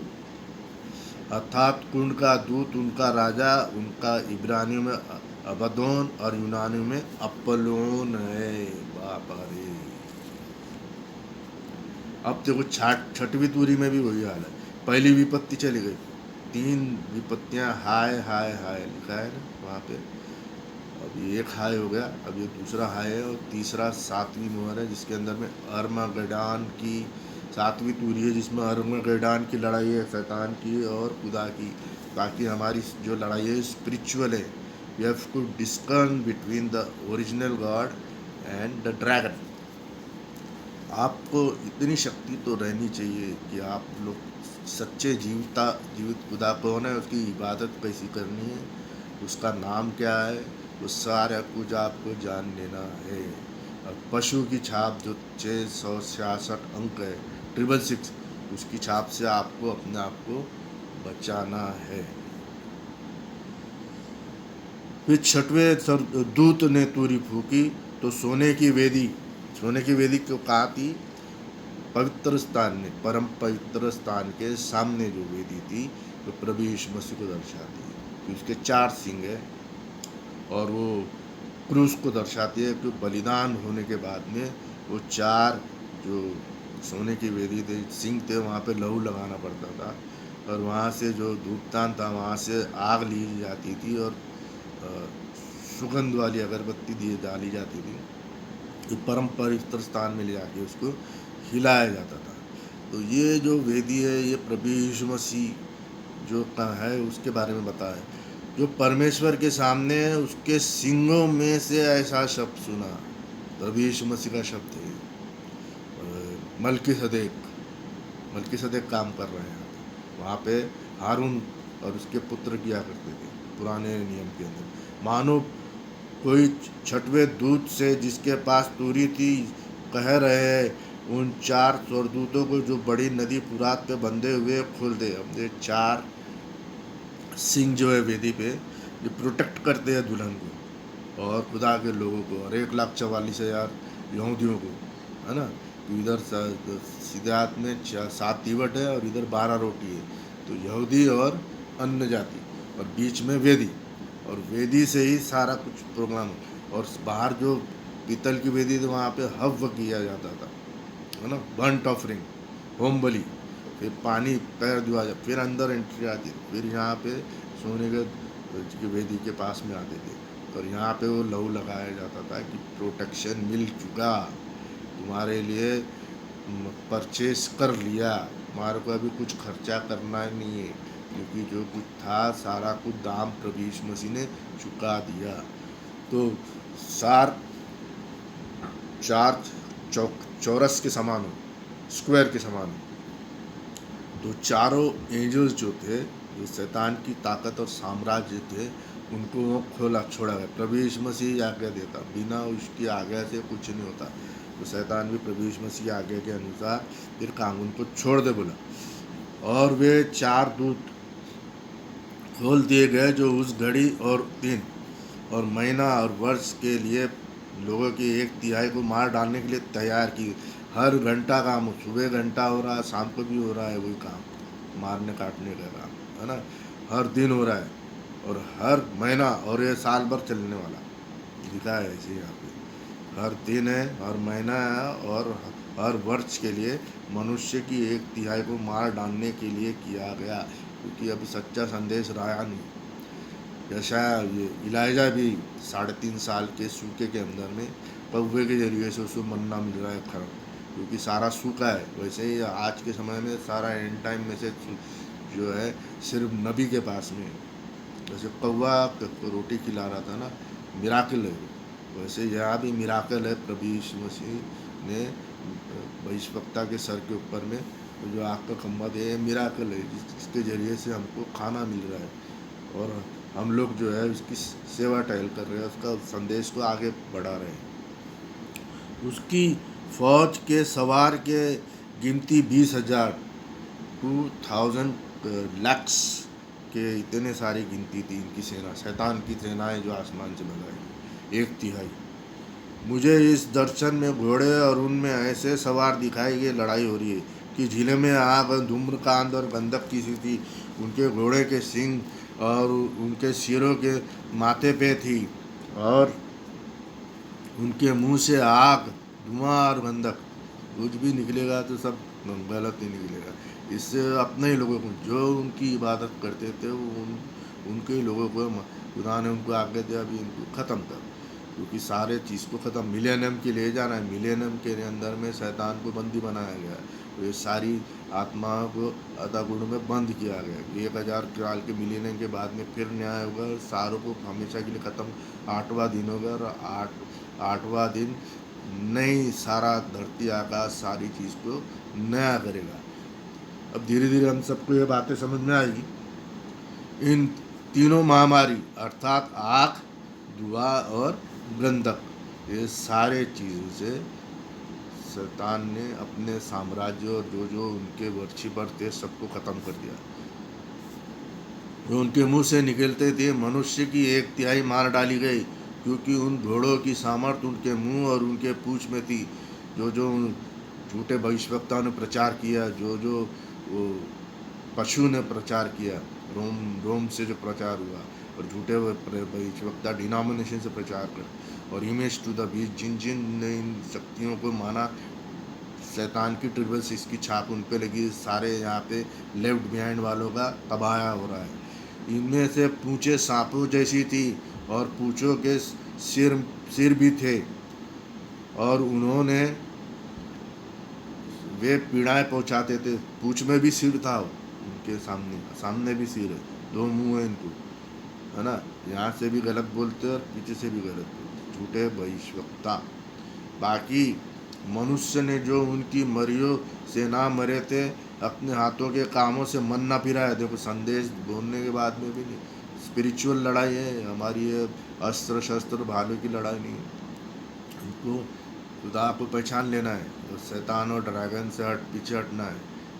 अर्थात कुंड का दूत उनका राजा, उनका इब्रानियों में अबदोन और यूनानियों में अप्पलोन है। बाप रे, अब देखो छठवीं तूरी में भी वही हाल है। पहली विपत्ति चली गई, 3 विपत्तियां हाय हाय हाय लिखा है ना वहाँ पे। अब ये एक हाय हो गया, अब ये दूसरा हाय है और तीसरा 7वीं मोहर है जिसके अंदर में अर्मागेडन की 7वीं तूरी है, जिसमें अर्मागेडन की लड़ाई है शैतान की और खुदा की। ताकि हमारी जो लड़ाई है स्पिरिचुअल है। We have to discern between the original God and the dragon. आपको इतनी शक्ति तो रहनी चाहिए कि आप लोग सच्चे जीवित खुदा कौन है, उसकी इबादत कैसी करनी है, उसका नाम क्या है, वो सारा कुछ आपको जान लेना है। और पशु की छाप जो 666 अंक है 666, उसकी छाप से आपको अपने आप को बचाना है। फिर 6वें दूत ने तुरी फूकी तो सोने की वेदी को कहा थी पवित्र स्थान में, परम पवित्र स्थान के सामने जो वेदी थी तो प्रभु यीशु मसीह को दर्शाती है कि उसके 4 सिंग है और वो क्रूस को दर्शाती है कि बलिदान होने के बाद में वो 4 जो सोने की वेदी थे सिंग थे वहाँ पे लहू लगाना पड़ता था और वहाँ से जो धूपदान था वहाँ से आग ली जाती थी और सुगंध वाली अगरबत्ती डाली जाती थी। तो परम पवित्र स्थान में ले जाके उसको हिलाया जाता था। तो ये जो वेदी है ये प्रभु यीशु मसीह जो है उसके बारे में बताया है। जो परमेश्वर के सामने है उसके सिंगों में से ऐसा शब्द सुना, प्रभु यीशु मसीह का शब्द है। मलकीसदेक काम कर रहे हैं वहाँ पे। हारून और उसके पुत्र किया करते थे पुराने नियम के अंदर। मानो कोई 6वें दूत से जिसके पास तूरी थी कह रहे हैं उन 4 स्वर्गदूतों को जो बड़ी नदी फुरात पे बंधे हुए खोल दे। अब ये 4 सिंह जो है वेदी पे ये प्रोटेक्ट करते हैं दुल्हन को और खुदा के लोगों को और 1,44,000 यहूदियों को, है ना। तो इधर सीधे हाथ में 7 तीवट है और इधर 12 रोटी है। तो यहूदी और अन्य जाति और बीच में वेदी, और वेदी से ही सारा कुछ प्रोग्राम। और बाहर जो पीतल की वेदी थी वहाँ पे हव्य किया जाता था, है ना, बर्न्ट ऑफरिंग, होम बलि, फिर पानी पैर धुआ जाता, फिर अंदर एंट्री आती, फिर यहाँ पे सोने के वेदी के पास में आते थे और यहाँ पे वो लहू लगाया जाता था कि प्रोटेक्शन मिल चुका, तुम्हारे लिए परचेस कर लिया, तुम्हारे को अभी कुछ खर्चा करना नहीं है, क्योंकि जो कुछ था सारा कुछ दाम प्रभु यीशु मसीह ने चुका दिया। तो सार चार चौरस के समान हो, स्क्वायर के समान हो। तो चारों एंजल्स जो थे, जो शैतान की ताकत और साम्राज्य थे, उनको वो खोला छोड़ा गया। प्रभु यीशु मसीह आज्ञा देता, बिना उसकी आज्ञा से कुछ नहीं होता। तो शैतान भी प्रभु यीशु मसीह की आज्ञा के अनुसार फिर कानून को छोड़ दे बोला, और वे चार दूत खोल दिए गए जो उस घड़ी और दिन और महीना और वर्ष के लिए लोगों की 1/3 को मार डालने के लिए तैयार की। हर घंटा काम, सुबह घंटा हो रहा है, शाम को भी हो रहा है वही काम, मारने काटने का काम, है ना। हर दिन हो रहा है और हर महीना, और ये साल भर चलने वाला लिखा है ऐसे यहाँ पे। हर दिन है, हर महीना है, और हर वर्ष के लिए मनुष्य की 1/3 को मार डालने के लिए किया गया, क्योंकि अभी सच्चा संदेश रहा नहीं। जैसा ये इलाइजा भी 3.5 साल के सूखे के अंदर में कौवे के जरिए से उसको मन्ना मिल रहा है खा, क्योंकि सारा सूखा है। वैसे ही आज के समय में सारा एंड टाइम मैसेज जो है सिर्फ नबी के पास में, जैसे कौवा रोटी खिला रहा था ना, मिराकल है। वैसे यहाँ भी मिराकल है। प्रभु यीशु मसीह ने भविष्यवक्ता के सर के ऊपर में जो आग का खम्भा दिया, मिराकल है, जिसके जरिए से हमको खाना मिल रहा है, और हम लोग जो है उसकी सेवा टहल कर रहे हैं, उसका संदेश को आगे बढ़ा रहे हैं। उसकी फौज के सवार के गिनती 20,000 2,000 लाख के इतने सारी गिनती थी इनकी सेना, शैतान की सेनाएं जो आसमान से लगाई 1/3। मुझे इस दर्शन में घोड़े और उनमें ऐसे सवार दिखाई गए, लड़ाई हो रही है कि झीले में आग, धूम्रकांत और गंधक की सी थी। उनके घोड़े के सिंग और उनके सिरों के माथे पे थी, और उनके मुंह से आग, धुआं और गंधक। कुछ भी निकलेगा तो सब गलत ही निकलेगा। इससे अपने ही लोगों को, जो उनकी इबादत करते थे, वो उनके ही लोगों को खुदा ने उनको आज्ञा दिया भी इनको ख़त्म कर, क्योंकि सारे चीज़ को ख़त्म मिलेनियम के ले जाना है। मिलेनियम के अंदर में शैतान को बंदी बनाया गया है, तो ये सारी आत्माओं को अधोगुण में बंद किया गया। 1000 साल के मिलेनियम के बाद में फिर न्याय होगा, सारों को हमेशा के लिए ख़त्म। 8वां दिन होगा, और 8वां दिन नई सारा धरती आकाश सारी चीज़ को नया करेगा। अब धीरे धीरे हम सबको ये बातें समझ में आएगी। इन तीनों महामारी अर्थात आग, धुआं और गंधक, ये सारे चीज़ों से शैतान ने अपने साम्राज्य और जो जो उनके वर्षी पर थे सबको ख़त्म कर दिया। जो उनके मुंह से निकलते थे, मनुष्य की 1/3 मार डाली गई, क्योंकि उन घोड़ों की सामर्थ उनके मुंह और उनके पूंछ में थी। जो जो झूठे भविष्यवक्ताओं ने प्रचार किया, जो जो वो पशु ने प्रचार किया, रोम से जो प्रचार हुआ, और झूठे भविष्यवक्ता डिनोमिनेशन से प्रचार कर, और इमेज टू द बीस्ट, जिन जिन ने इन शक्तियों को माना, शैतान की ट्रिपल 6 की छाप उन पे लगी। सारे यहाँ पे लेफ्ट बिहाइंड वालों का तबाया हो रहा है। इनमें से पूंछें सांपों जैसी थी, और पूंछों के सिर भी थे, और उन्होंने वे पीड़ाएं पहुंचाते थे। पूंछ में भी सिर था उनके सामने भी सिर है, 2 मुंह है इनको, है ना। यहाँ से भी गलत बोलते और पीछे से भी गलत बोलते, झूठे भविष्यवक्ता। बाकी मनुष्य ने जो उनकी मरियों से ना मरे थे, अपने हाथों के कामों से मन ना फिराया। देखो, संदेश बोलने के बाद में भी नहीं, स्पिरिचुअल लड़ाई है हमारी, ये अस्त्र शस्त्र भालों की लड़ाई नहीं है। इनको खुदा को पहचान लेना है, और शैतान और ड्रैगन से पीछे हटना है।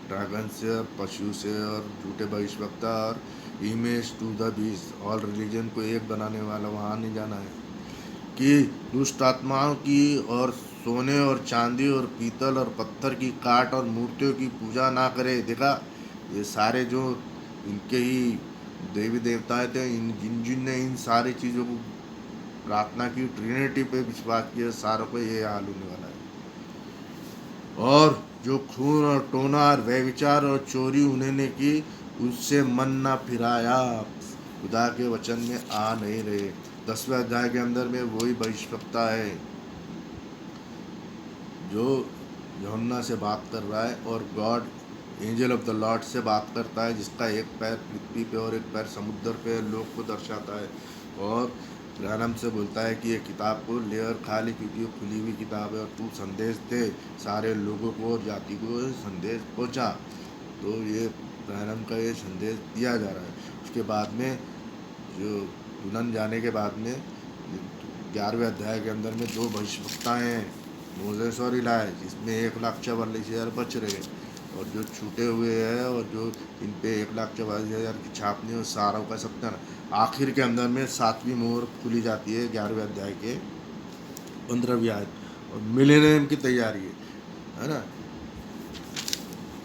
ड्रैगन से और पशु से और झूठे भविष्यवक्ता और image to the beast, all religion को एक बनाने वाला वहाँ नहीं जाना है। कि दुष्ट आत्माओं की और सोने और चांदी और पीतल और पत्थर की काट और मूर्तियों की पूजा ना करे। देखा, ये सारे जो इनके ही देवी देवताएं थे, जिन ने इन सारी चीज़ों को प्रार्थना की, ट्रिनिटी पे विश्वास किया, सारों को ये हाल होने वाला है। और जो खून और टोना और व्यभिचार और चोरी उन्होंने की, उससे मन ना फिराया, खुदा के वचन में आ नहीं रहे। 10वें अध्याय के अंदर में वही भविष्यवक्ता है जो यूहन्ना से बात कर रहा है, और God angel of the Lord से बात करता है, जिसका एक पैर पृथ्वी पे और एक पैर समुद्र पे लोक को दर्शाता है। और ब्रैनम से बोलता है कि ये किताब को ले और खा ले, क्योंकि ये खुली हुई किताब है और तू संदेश दे सारे लोगों को और जाति को संदेश पहुँचा। तो ये ब्रैनम का ये संदेश दिया जा रहा है। उसके बाद में जो दुल्हन जाने के बाद में 11वें अध्याय के अंदर में 2 भविष्यवक्ताएँ हैं, मोसेस और इलाय, जिसमें 1,44,000 बच रहे, और जो छूटे हुए हैं और जो इन पे 1,44,000 की छाप नहीं, सारों का सत्यान। आखिर के अंदर में 7वीं मोहर खुली जाती है 11वें अध्याय के 15वीं आयत, और मिलेनियम की तैयारी है ना।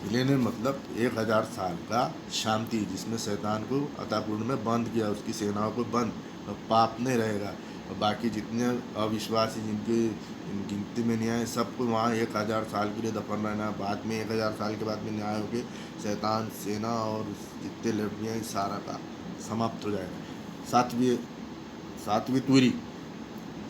मिलेनियम मतलब 1000 साल का शांति, जिसमें शैतान को अताकुंड में बंद किया, उसकी सेनाओं को बंद, और पाप नहीं रहेगा। और बाकी जितने अविश्वासी जिनकी गिनती में नहीं आए, सबको वहाँ 1000 साल के लिए दफन रहना। बाद में 1000 साल के बाद में न्याय होके शैतान सेना और जितने लड़कियाँ सारा का समाप्त हो जाएगा। सातवीं तूरी,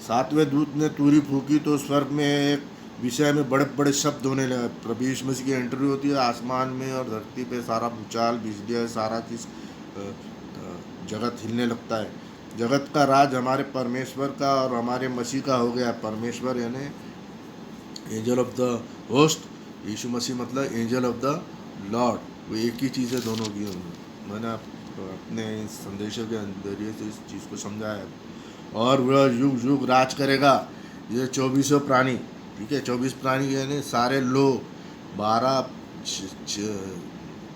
7वें दूत ने तूरी फूकी तो स्वर्ग में एक विषय में बड़े बड़े शब्द होने लगे। प्रभु यीशु मसीह की एंट्री होती है आसमान में, और धरती पे सारा भूचाल, बिजली, सारा चीज़ जगत हिलने लगता है। जगत का राज हमारे परमेश्वर का और हमारे मसीह का हो गया। परमेश्वर यानी एंजल ऑफ द होस्ट, यीशु मसीह मतलब एंजल ऑफ द लॉर्ड, वो एक ही चीज़ है दोनों की। मैंने अपने संदेशों के जरिए से इस चीज़ को समझाया है। और वह युग युग राज करेगा। ये 24 प्राणी, ठीक है, 24 प्राणी यानी सारे लोग, 12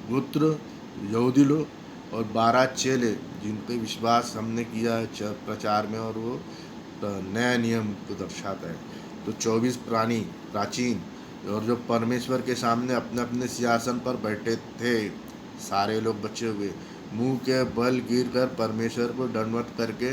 पुत्र यहूदी लोग और 12 चेले, जिनके विश्वास हमने किया है प्रचार में, और वो नया नियम को दर्शाता है। तो 24 प्राणी प्राचीन, और जो परमेश्वर के सामने अपने अपने सिंहासन पर बैठे थे, सारे लोग बचे हुए, मुंह के बल गिर कर परमेश्वर को दंडवत करके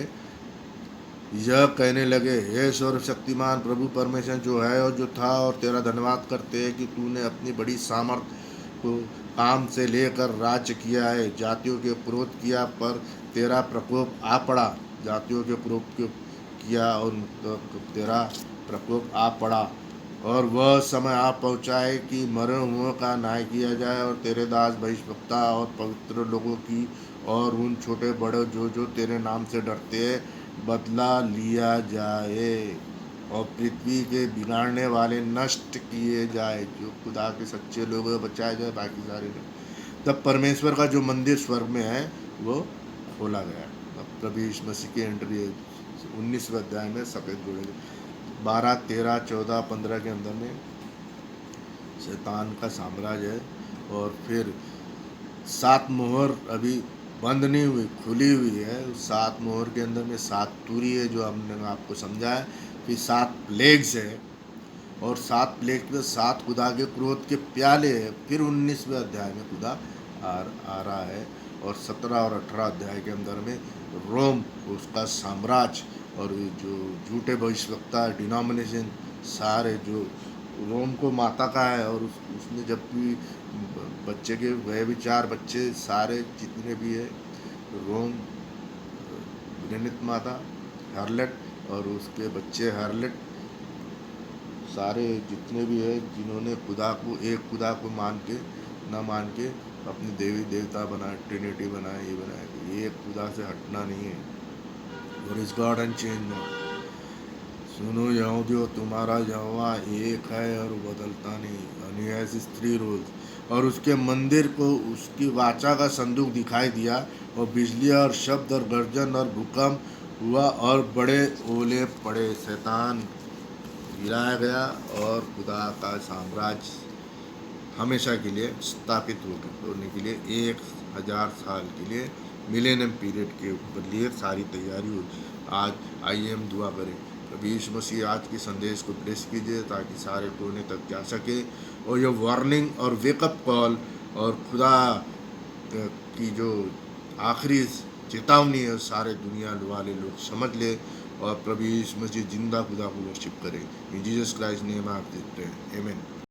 यह कहने लगे, हे सर्वशक्तिमान प्रभु परमेश्वर जो है और जो था, और तेरा धन्यवाद करते हैं कि तूने अपनी बड़ी सामर्थ्य को काम से लेकर राज्य किया है। जातियों के क्रोध किया पर तेरा प्रकोप आ पड़ा। जातियों के क्रोध किया और तेरा प्रकोप आ पड़ा। और वह समय आ पहुँचा है कि मरे हुओं का न्याय किया जाए, और तेरे दास भविष्यवक्ता और पवित्र लोगों की और उन छोटे बड़े जो तेरे नाम से डरते हैं बदला लिया जाए, और पृथ्वी के बिगाड़ने वाले नष्ट किए जाए। जो खुदा के सच्चे लोग बचाए जाए, बाकी सारे लोग। तब परमेश्वर का जो मंदिर स्वर्ग में है वो खोला गया। अब प्रभु यीशु मसीह की एंट्री 19वें अध्याय में सफ़ेद घोड़े 12, 13, 14, 15 के अंदर में शैतान का साम्राज्य है। और फिर 7 मोहर अभी बंद नहीं हुई, खुली हुई है। 7 मोहर के अंदर में 7 तूरी है, जो हमने आपको समझाया। फिर 7 प्लेग्स है, और 7 प्लेग में 7 खुदा के क्रोध के प्याले है। फिर 19वें अध्याय में खुदा आ रहा है, और 17 और 18 अध्याय के अंदर में रोम, उसका साम्राज्य, और जो झूठे भविष्यवक्ता डिनोमिनेशन सारे, जो रोम को माता का है, और उसने जब भी बच्चे के वह विचार बच्चे सारे जितने भी है, रोम घृणित माता हार्लेट, और उसके बच्चे हार्लेट, सारे जितने भी है, जिन्होंने खुदा को एक खुदा को मान के न मान के अपने देवी देवता बनाए, ट्रिनिटी बनाए, ये बनाए, ये एक खुदा से हटना नहीं है। और इस गॉड एंड चेंज नॉट। सुनो यहूदियों, तुम्हारा यहोवा एक है और बदलता नहीं। and he has his 3 rules। और उसके मंदिर को उसकी वाचा का संदूक दिखाई दिया, और बिजली और शब्द और गर्जन और भूकंप हुआ, और बड़े ओले पड़े। शैतान गिराया गया, और खुदा का साम्राज्य हमेशा के लिए स्थापित होने के लिए 1000 साल के लिए मिलेनियम पीरियड के ऊपर लिए सारी तैयारी हो। आज आइए हम दुआ करें। प्रभु यीशु मसीह आज के संदेश को प्रेस कीजिए, ताकि सारे कोने तक जा सके, और यह वार्निंग और वेकअप कॉल और खुदा की जो आखिरी चेतावनी है, सारे दुनिया वाले लोग समझ ले, और प्रभु यीशु मसीह जिंदा खुदा को वर्शिप करें। इन जीसस क्राइस्ट नेम आप देते हैं, आमीन।